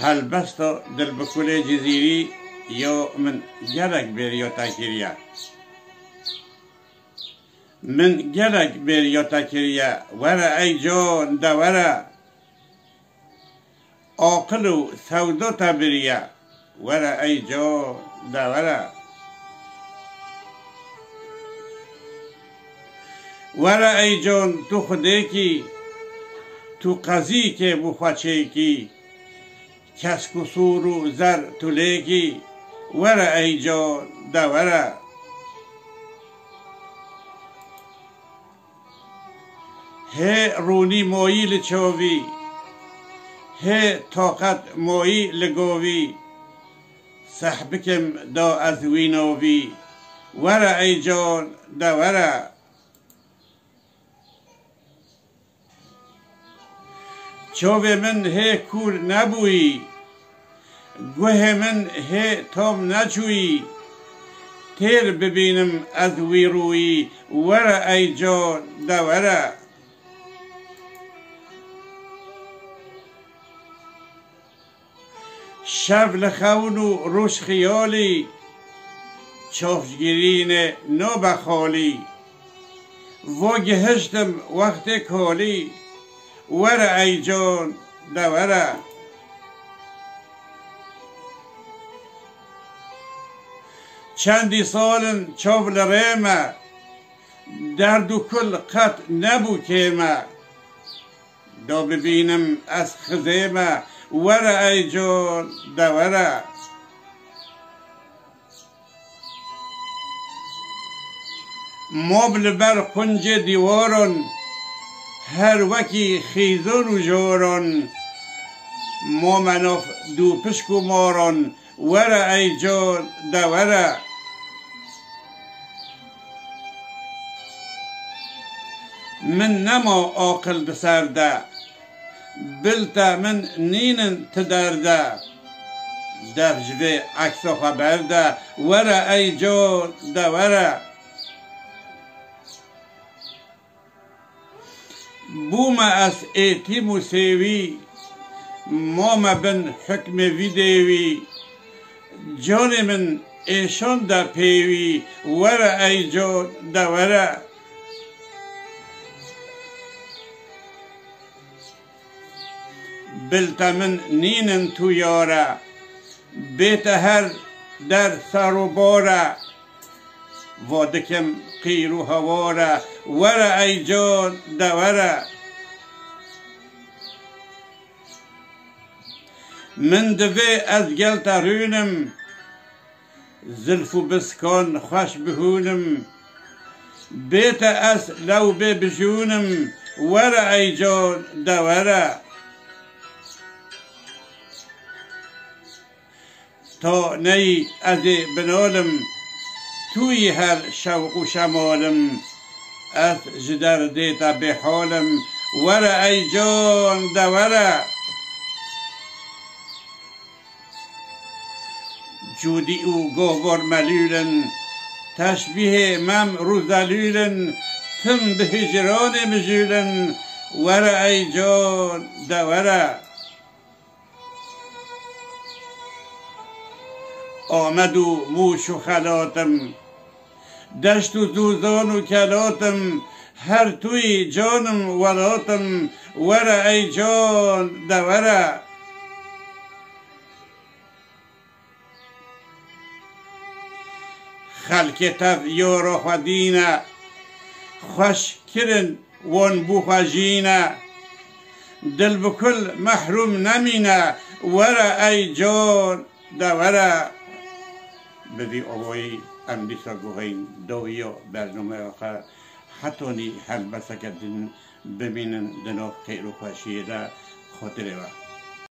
هەلبەستە دڵ بە کولێجی زیری یا من gelek bêriyata kiriye من gelek bêriyata kiriye were ey can de were aqil û sewda te biriye were ey can de were were ey can tu xudêkî tu qezîkê bû xweçêkî kes kusûr û zer tu lêkî were ey can de were hê rûnî moyî li çavî hê taqet moyî li govî seh bikim da ez wî navî were ey can de were çavê min hê kûr nebûyî guhê min hê tam neçûyî têr bibînim ez wî rûyî were ey can de were şev li xewn û roj xiyalî çavşgirînê nabe xalî va gihiştim wextê kalî were ey can de were çendî salin çav li rê me derd û kul qet nebû kême da bibînim ez xizê me were ey can de were mab li ber quncê dîwaran her wekî xîzan û jaran ma menaf dû pişk û maran were ey can de were min nema aqil bi ser de bilte min nînin ti derde dev ji vê eksa xeber de were ey can de were bûme ez êtîm û sêwî ma me bin hikmê vî dêwî canê min êşan de pêwî were ey can de were bilte min nînin tu yare bête her der ser û bare va dikim qîr û heware were ey can de were min divê ez gel te rûnim zilf û biskan xweş bihûnim bête ez lew bê bijûnim were ey can de were ta neyî ez ê binalim توی هر شوق و شمالم از ji derdê te bêhalim were ey can de were cûdî û gohbar melûlin teşbîhê mem rû zelûlin tim bi hicranê mijûlin were ey can de were آمد و موش و خلاتم دشت و زوزان و کلاتم هر توی جانم ولاتم وره ای جان ده وره خلک تف یارا خودینه خوش کرن وان بو خوشینه دل بکل محروم نمینه وره ای جان ده وره بدی آوایی امریسا گوهین دویا برنامه آخر حتونی هل بسکت ببینن دنو خیر و خوشیه ده خاطره وقت